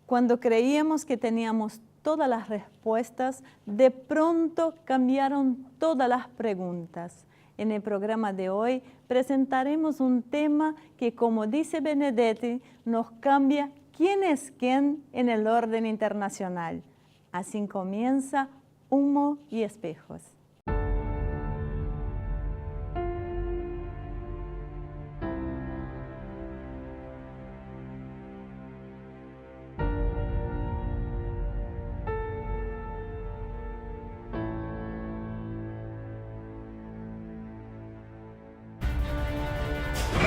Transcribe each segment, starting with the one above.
Cuando creíamos que teníamos todas las respuestas, de pronto cambiaron todas las preguntas. En el programa de hoy presentaremos un tema que, como dice Benedetti, nos cambia quién es quién en el orden internacional. Así comienza Humo y Espejos.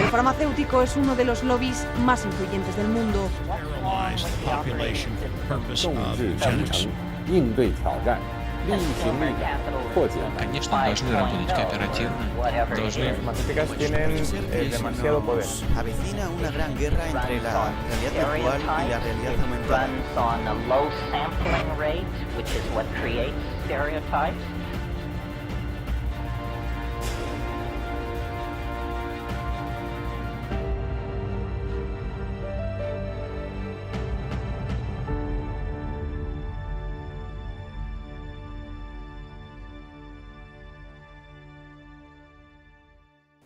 El farmacéutico es uno de los lobbies más influyentes del mundo. Конечно, должны работать кооперативно, должны... Las farmacéuticas tienen demasiado poder. Avecina una gran guerra entre la realidad virtual y la realidad aumentada.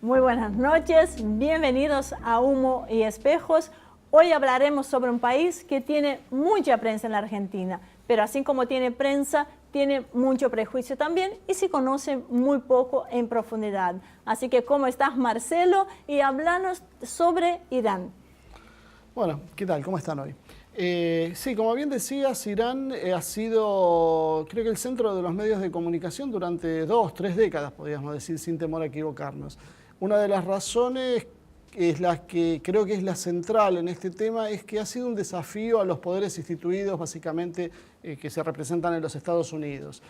Muy buenas noches, bienvenidos a Humo y Espejos. Hoy hablaremos sobre un país que tiene mucha prensa en la Argentina, pero así como tiene prensa, tiene mucho prejuicio también y se conoce muy poco en profundidad. Así que, ¿cómo estás, Marcelo? Y háblanos sobre Irán. Bueno, ¿qué tal? ¿Cómo están hoy? Sí, como bien decías, Irán ha sido, creo que el centro de los medios de comunicación durante 2, 3 décadas, podríamos decir, sin temor a equivocarnos. Una de las razones es la que creo que es la central en este tema, es que ha sido un desafío a los poderes instituidos, básicamente, que se representan en los Estados Unidos.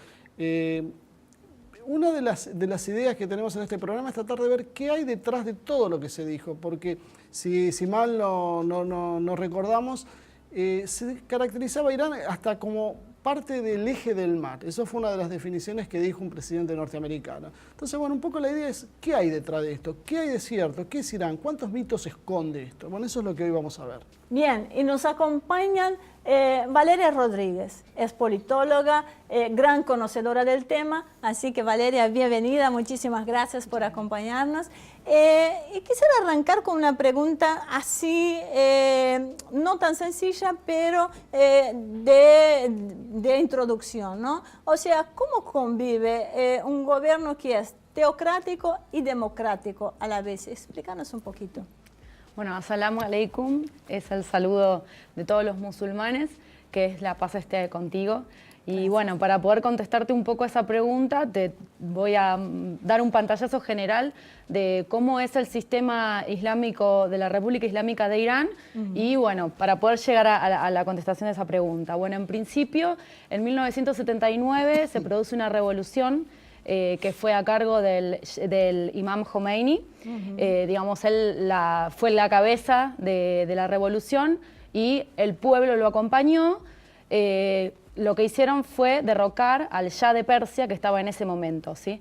Una de las ideas que tenemos en este programa es tratar de ver qué hay detrás de todo lo que se dijo, porque si mal no recordamos, se caracterizaba a Irán hasta como parte del eje del mar. Eso fue una de las definiciones que dijo un presidente norteamericano. Entonces, bueno, un poco la idea es, ¿qué hay detrás de esto? ¿Qué hay de cierto? ¿Qué es Irán? ¿Cuántos mitos esconde esto? Bueno, eso es lo que hoy vamos a ver. Bien, y nos acompañan Valeria Rodríguez, es politóloga, gran conocedora del tema, así que Valeria, bienvenida, muchísimas gracias por acompañarnos. Y quisiera arrancar con una pregunta así, no tan sencilla, pero de introducción, ¿no? O sea, ¿cómo convive un gobierno que es teocrático y democrático a la vez? Explícanos un poquito. Bueno, Assalamu alaikum es el saludo de todos los musulmanes, que es la paz esté contigo. Y bueno, para poder contestarte un poco esa pregunta, te voy a dar un pantallazo general de cómo es el sistema islámico de la República Islámica de Irán y bueno, para poder llegar a la contestación de esa pregunta. Bueno, en principio, en 1979 se produce una revolución que fue a cargo del imam Khomeini. Digamos, él fue la cabeza de la revolución y el pueblo lo acompañó. Lo que hicieron fue derrocar al Shah de Persia, que estaba en ese momento, ¿sí?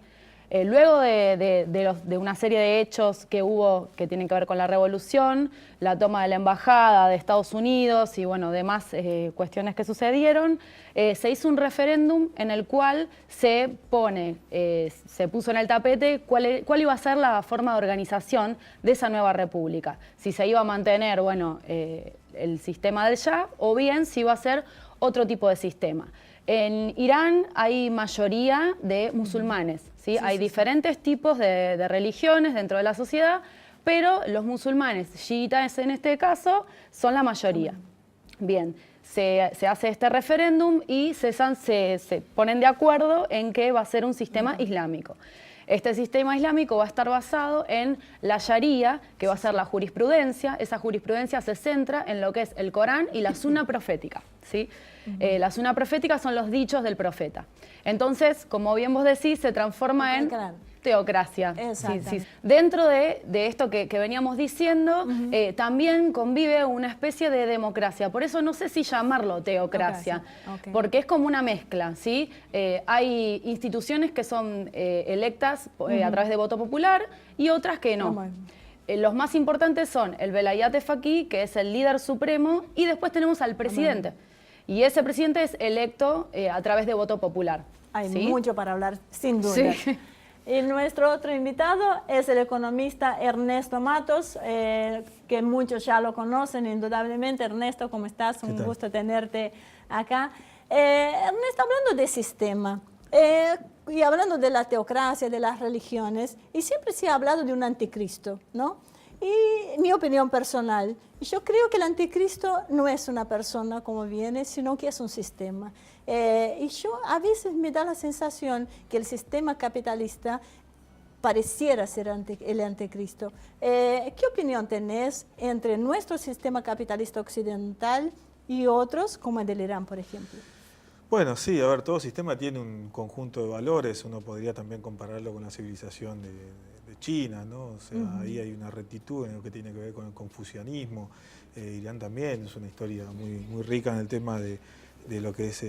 Luego de una serie de hechos que hubo que tienen que ver con la revolución, la toma de la embajada de Estados Unidos y bueno, demás cuestiones que sucedieron, se hizo un referéndum en el cual se puso en el tapete cuál iba a ser la forma de organización de esa nueva república. Si se iba a mantener, bueno, el sistema del Shah o bien si iba a ser otro tipo de sistema. En Irán hay mayoría de musulmanes, ¿sí? Hay diferentes tipos de religiones dentro de la sociedad, pero los musulmanes chiitas en este caso son la mayoría. Bien, se hace este referéndum y se ponen de acuerdo en que va a ser un sistema islámico. Este sistema islámico va a estar basado en la Sharia, que va a ser la jurisprudencia. Esa jurisprudencia se centra en lo que es el Corán y la Sunna profética, ¿sí? La Sunna profética son los dichos del profeta. Entonces, como bien vos decís, se transforma en teocracia. Sí, sí. Dentro de esto que veníamos diciendo, también convive una especie de democracia. Por eso no sé si llamarlo teocracia, porque es como una mezcla, ¿sí? Hay instituciones que son electas a través de voto popular y otras que no. Los más importantes son el Velayat Faqih, que es el líder supremo, y después tenemos al presidente. Y ese presidente es electo a través de voto popular. Hay ¿sí? mucho para hablar, sin duda. Sí. Y nuestro otro invitado es el economista Ernesto Matos, que muchos ya lo conocen indudablemente. Ernesto, ¿cómo estás? Un gusto tenerte acá. Ernesto, hablando de sistema y hablando de la teocracia, de las religiones, y siempre se ha hablado de un anticristo, ¿no? Y mi opinión personal, yo creo que el anticristo no es una persona como viene, sino que es un sistema. Y yo a veces me da la sensación que el sistema capitalista pareciera ser el anticristo. ¿Qué opinión tenés entre nuestro sistema capitalista occidental y otros, como el del Irán, por ejemplo? Bueno, sí, a ver, todo sistema tiene un conjunto de valores, uno podría también compararlo con la civilización de China, ¿no? O sea, ahí hay una rectitud en lo que tiene que ver con el confucianismo. Irán también es una historia muy rica en el tema de lo que es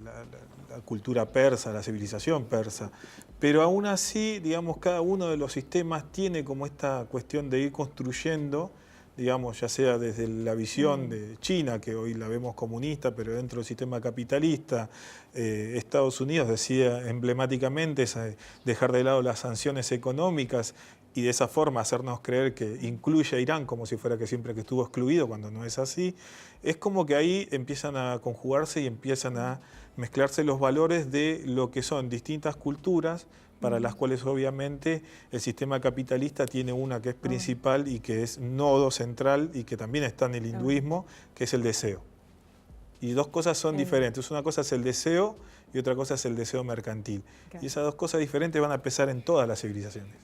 la cultura persa, la civilización persa. Pero aún así, digamos, cada uno de los sistemas tiene como esta cuestión de ir construyendo, digamos, ya sea desde la visión de China, que hoy la vemos comunista, pero dentro del sistema capitalista. Estados Unidos decía emblemáticamente dejar de lado las sanciones económicas y de esa forma hacernos creer que incluye a Irán como si fuera que siempre que estuvo excluido, cuando no es así. Es como que ahí empiezan a conjugarse y empiezan a mezclarse los valores de lo que son distintas culturas, para las cuales obviamente el sistema capitalista tiene una que es principal y que es nodo central y que también está en el hinduismo, que es el deseo. Y dos cosas son diferentes. Una cosa es el deseo y otra cosa es el deseo mercantil. Y esas dos cosas diferentes van a pesar en todas las civilizaciones.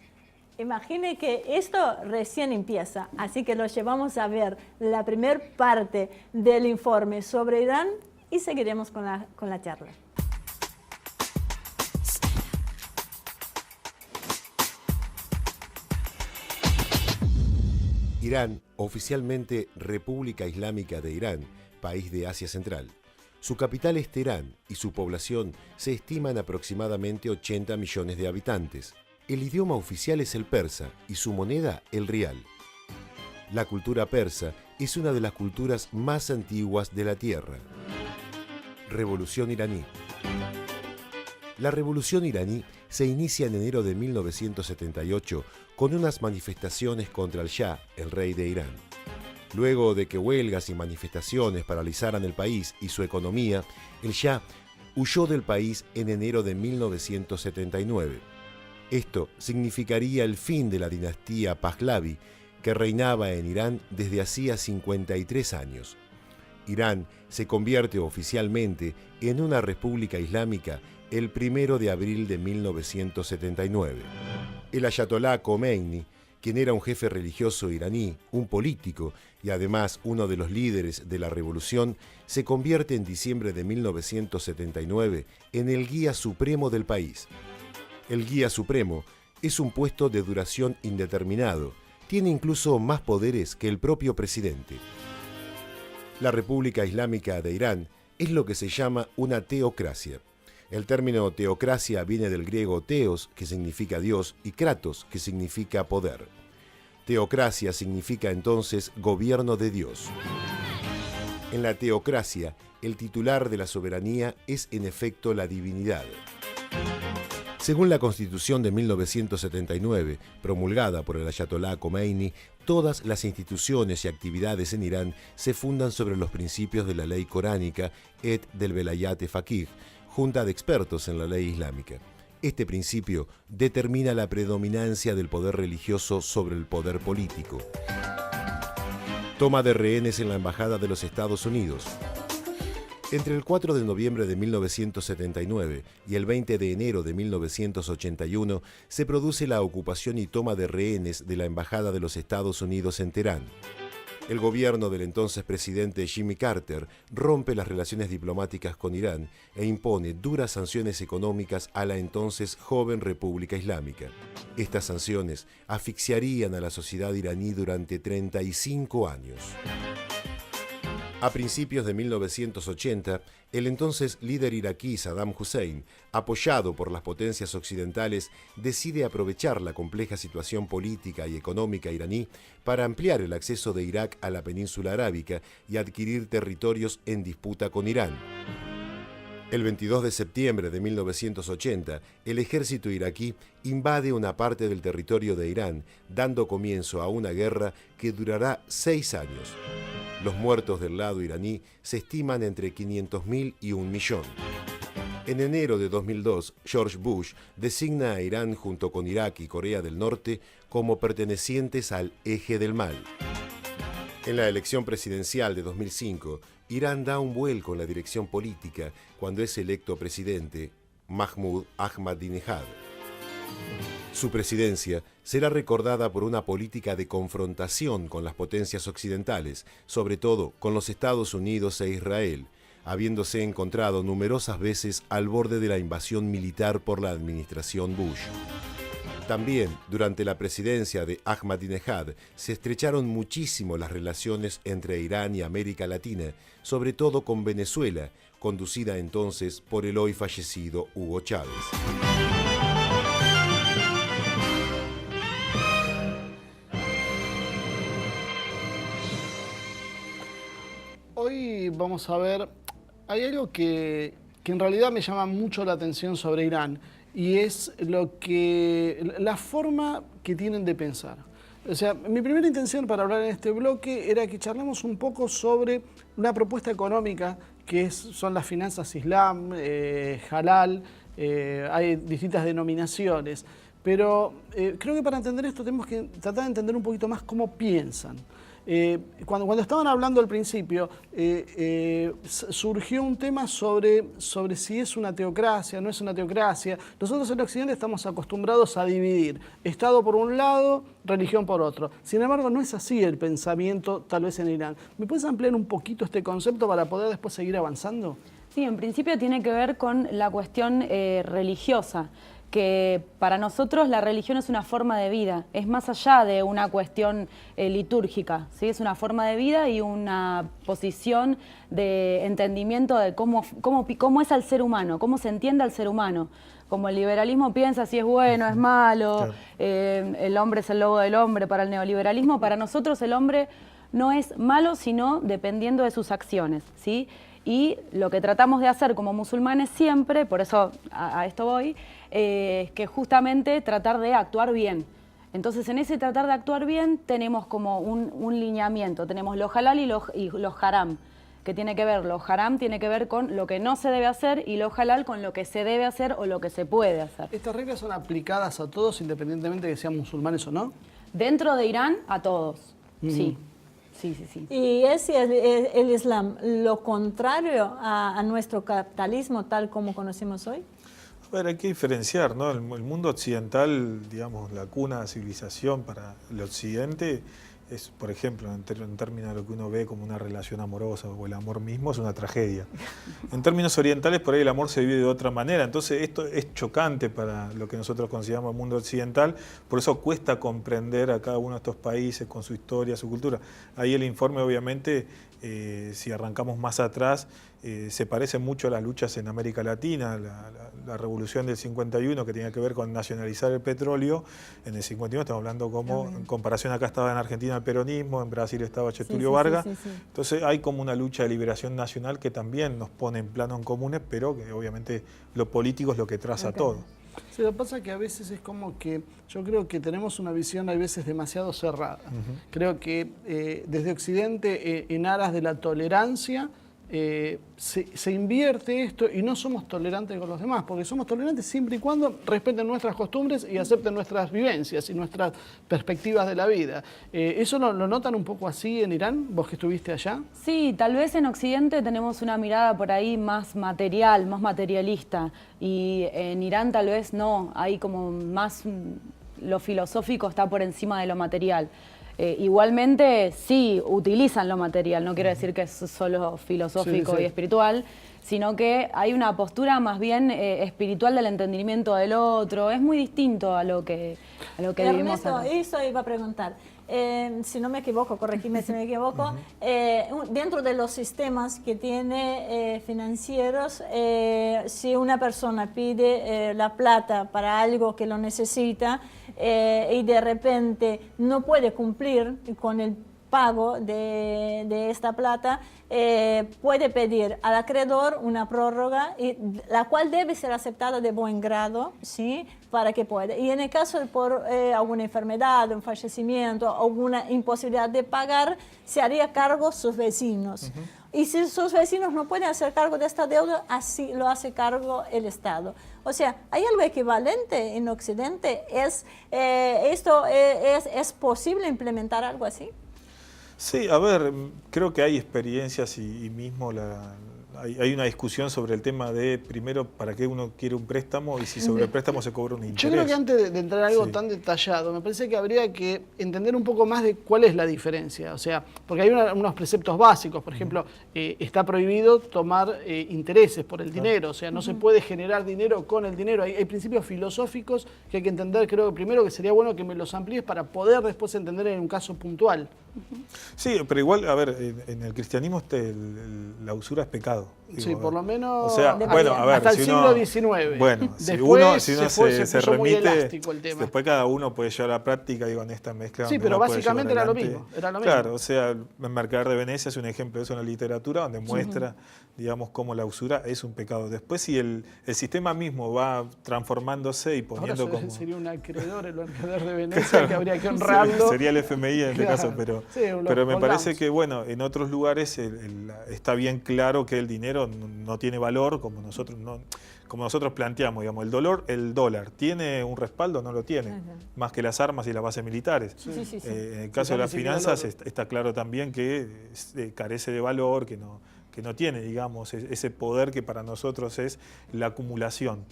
Imagine que esto recién empieza, así que lo llevamos a ver la primera parte del informe sobre Irán y seguiremos con la charla. Irán, oficialmente República Islámica de Irán, país de Asia Central. Su capital es Teherán y su población se estima en aproximadamente 80 millones de habitantes. El idioma oficial es el persa y su moneda el rial. La cultura persa es una de las culturas más antiguas de la tierra. Revolución iraní. La revolución iraní se inicia en enero de 1978 con unas manifestaciones contra el Shah, el rey de Irán. Luego de que huelgas y manifestaciones paralizaran el país y su economía, el Shah huyó del país en enero de 1979. Esto significaría el fin de la dinastía Pahlavi, que reinaba en Irán desde hacía 53 años. Irán se convierte oficialmente en una república islámica el 1 de abril de 1979. El ayatolá Khomeini, quien era un jefe religioso iraní, un político y además uno de los líderes de la revolución, se convierte en diciembre de 1979 en el guía supremo del país. El guía supremo es un puesto de duración indeterminado, tiene incluso más poderes que el propio presidente. La República Islámica de Irán es lo que se llama una teocracia. El término teocracia viene del griego teos, que significa Dios, y kratos, que significa poder. Teocracia significa entonces gobierno de Dios. En la teocracia, el titular de la soberanía es en efecto la divinidad. Según la Constitución de 1979, promulgada por el ayatolá Khomeini, todas las instituciones y actividades en Irán se fundan sobre los principios de la ley coránica et del Velayat Faqih, junta de expertos en la ley islámica. Este principio determina la predominancia del poder religioso sobre el poder político. Toma de rehenes en la Embajada de los Estados Unidos. Entre el 4 de noviembre de 1979 y el 20 de enero de 1981 se produce la ocupación y toma de rehenes de la Embajada de los Estados Unidos en Teherán. El gobierno del entonces presidente Jimmy Carter rompe las relaciones diplomáticas con Irán e impone duras sanciones económicas a la entonces joven República Islámica. Estas sanciones asfixiarían a la sociedad iraní durante 35 años. A principios de 1980, el entonces líder iraquí Saddam Hussein, apoyado por las potencias occidentales, decide aprovechar la compleja situación política y económica iraní para ampliar el acceso de Irak a la península arábica y adquirir territorios en disputa con Irán. El 22 de septiembre de 1980, el ejército iraquí invade una parte del territorio de Irán, dando comienzo a una guerra que durará 6 años. Los muertos del lado iraní se estiman entre 500.000 y 1 millón. En enero de 2002, George Bush designa a Irán junto con Irak y Corea del Norte como pertenecientes al eje del mal. En la elección presidencial de 2005, Irán da un vuelco en la dirección política cuando es electo presidente Mahmoud Ahmadinejad. Su presidencia será recordada por una política de confrontación con las potencias occidentales, sobre todo con los Estados Unidos e Israel, habiéndose encontrado numerosas veces al borde de la invasión militar por la administración Bush. También, durante la presidencia de Ahmadinejad, se estrecharon muchísimo las relaciones entre Irán y América Latina, sobre todo con Venezuela, conducida entonces por el hoy fallecido Hugo Chávez. Hoy vamos a ver, hay algo que en realidad me llama mucho la atención sobre Irán, y es la forma que tienen de pensar. O sea, mi primera intención para hablar en este bloque era que charlemos un poco sobre una propuesta económica que son las finanzas islam, halal, hay distintas denominaciones, pero creo que para entender esto tenemos que tratar de entender un poquito más cómo piensan. Cuando estaban hablando al principio, surgió un tema sobre si es una teocracia, no es una teocracia. Nosotros en Occidente estamos acostumbrados a dividir Estado por un lado, religión por otro. Sin embargo, no es así el pensamiento, tal vez en Irán. ¿Me puedes ampliar un poquito este concepto para poder después seguir avanzando? Sí, en principio tiene que ver con la cuestión religiosa, que para nosotros la religión es una forma de vida, es más allá de una cuestión litúrgica, ¿sí? Es una forma de vida y una posición de entendimiento de cómo es al ser humano, cómo se entiende al ser humano. Como el liberalismo piensa si es bueno, es malo, claro. El hombre es el lobo del hombre para el neoliberalismo, para nosotros el hombre no es malo, sino dependiendo de sus acciones, ¿sí? Y lo que tratamos de hacer como musulmanes siempre, por eso a esto voy, es que justamente tratar de actuar bien. Entonces en ese tratar de actuar bien tenemos como un lineamiento, tenemos lo halal y lo haram, que tiene que ver, lo haram tiene que ver con lo que no se debe hacer y lo halal con lo que se debe hacer o lo que se puede hacer. ¿Estas reglas son aplicadas a todos independientemente de que sean musulmanes o no? Dentro de Irán, a todos, sí. Sí, sí, sí. ¿Y es el Islam lo contrario a nuestro capitalismo tal como conocemos hoy? A ver, hay que diferenciar, ¿no? El mundo occidental, digamos, la cuna de civilización para el occidente es, por ejemplo, en términos de lo que uno ve como una relación amorosa o el amor mismo, es una tragedia. En términos orientales, por ahí el amor se vive de otra manera. Entonces, esto es chocante para lo que nosotros consideramos el mundo occidental. Por eso cuesta comprender a cada uno de estos países con su historia, su cultura. Ahí el informe, obviamente, si arrancamos más atrás, se parece mucho a las luchas en América Latina, la revolución del 51 que tenía que ver con nacionalizar el petróleo. En el 51 estamos hablando como, en comparación acá estaba en Argentina el peronismo, en Brasil estaba Getúlio Vargas. Sí. Entonces hay como una lucha de liberación nacional que también nos pone en planos comunes, pero que obviamente lo político es lo que traza todo. Sí, lo que pasa es que a veces es como que yo creo que tenemos una visión a veces demasiado cerrada. Creo que desde Occidente, en aras de la tolerancia, se invierte esto y no somos tolerantes con los demás, porque somos tolerantes siempre y cuando respeten nuestras costumbres y acepten nuestras vivencias y nuestras perspectivas de la vida. ¿Eso lo notan un poco así en Irán, vos que estuviste allá? Sí, tal vez en Occidente tenemos una mirada por ahí más material, más materialista, y en Irán tal vez no, hay como más, lo filosófico está por encima de lo material. Igualmente sí utilizan lo material, no quiero decir que es solo filosófico y espiritual, sino que hay una postura más bien espiritual del entendimiento del otro. Es muy distinto a lo que vivimos acá. Eso iba a preguntar. si no me equivoco, corregime si me equivoco, dentro de los sistemas que tiene financieros, si una persona pide la plata para algo que lo necesita y de repente no puede cumplir con el pago de esta plata, puede pedir al acreedor una prórroga, la cual debe ser aceptada de buen grado, ¿sí? Para que pueda. Y en el caso de por alguna enfermedad, un fallecimiento, alguna imposibilidad de pagar, se haría cargo sus vecinos. Y si sus vecinos no pueden hacer cargo de esta deuda, así lo hace cargo el Estado. O sea, ¿hay algo equivalente en Occidente? ¿Es posible implementar algo así? Sí, a ver, creo que hay experiencias y mismo hay una discusión sobre el tema de, primero, para qué uno quiere un préstamo y si sobre el préstamo se cobra un interés. Yo creo que antes de entrar a algo tan detallado, me parece que habría que entender un poco más de cuál es la diferencia. O sea, porque hay unos preceptos básicos, por ejemplo, está prohibido tomar intereses por el dinero, o sea, no se puede generar dinero con el dinero. Hay principios filosóficos que hay que entender, creo que primero que sería bueno que me los amplíes para poder después entender en un caso puntual. Sí, pero igual, a ver, en el cristianismo la usura es pecado. Sí, digo, por lo menos o sea, bueno, a ver, hasta el si siglo uno, XIX. Bueno, después si uno se puso muy remite, elástico el tema. después cada uno puede llevar a la práctica, digo, en esta mezcla. Sí, pero básicamente era lo mismo. Claro, o sea, el Mercader de Venecia es un ejemplo de eso en la literatura, donde muestra, digamos, cómo la usura es un pecado. Después, si el sistema mismo va transformándose y poniendo ahora como... sería un acreedor, el Mercader de Venecia, que habría que honrarlo. Sería el FMI en este caso, pero, sí, pero me parece que, bueno, en otros lugares está bien claro que el dinero no tiene valor, como nosotros planteamos, digamos, el dólar ¿tiene un respaldo? No lo tiene, más que las armas y las bases militares. Sí. En el caso de las finanzas está claro también que carece de valor, que no tiene, digamos, ese poder que para nosotros es la acumulación.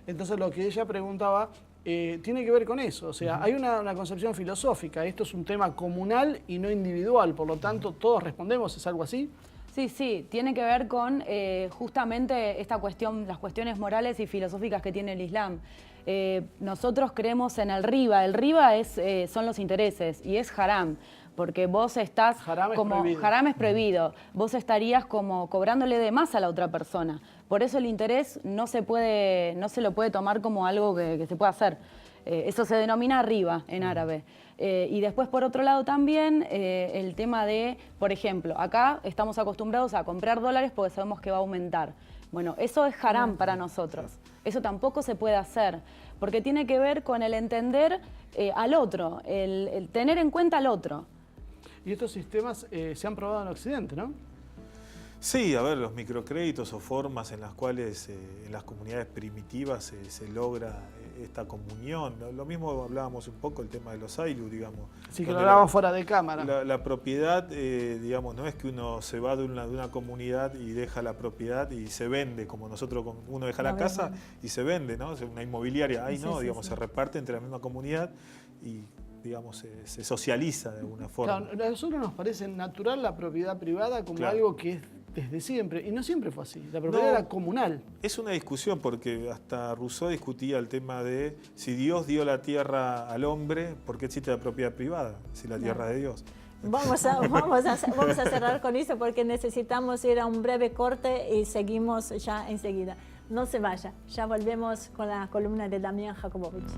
Entonces lo que ella preguntaba tiene que ver con eso, o sea, hay una concepción filosófica, esto es un tema comunal y no individual, por lo tanto todos respondemos, ¿es algo así? Sí, tiene que ver con justamente esta cuestión, las cuestiones morales y filosóficas que tiene el Islam. Nosotros creemos en el riba son los intereses y es haram, porque vos estás haram es prohibido, vos estarías como cobrándole de más a la otra persona. Por eso el interés no se lo puede tomar como algo que se pueda hacer. Eso se denomina riba en árabe. Y después, por otro lado, también el tema de, por ejemplo, acá estamos acostumbrados a comprar dólares porque sabemos que va a aumentar. Bueno, eso es haram para nosotros. Eso tampoco se puede hacer, porque tiene que ver con el entender al otro, el tener en cuenta al otro. Y estos sistemas se han probado en Occidente, ¿no? Sí, a ver, los microcréditos o formas en las cuales en las comunidades primitivas se logra esta comunión. Lo mismo hablábamos un poco el tema de los AILU, digamos. Sí, que lo hablábamos fuera de cámara. La propiedad, digamos, no es que uno se va de una comunidad y deja la propiedad y se vende, como nosotros, uno deja la casa y se vende, ¿no? Una inmobiliaria, ahí no, digamos, se reparte entre la misma comunidad y, digamos, se socializa de alguna forma. Claro, a nosotros nos parece natural la propiedad privada como algo que es desde siempre, y no siempre fue así, la propiedad era comunal. Es una discusión porque hasta Rousseau discutía el tema de si Dios dio la tierra al hombre, ¿por qué existe la propiedad privada si la tierra es de Dios? Vamos a cerrar con eso porque necesitamos ir a un breve corte y seguimos ya enseguida. No se vaya, ya volvemos con la columna de Damián Jakubowicz.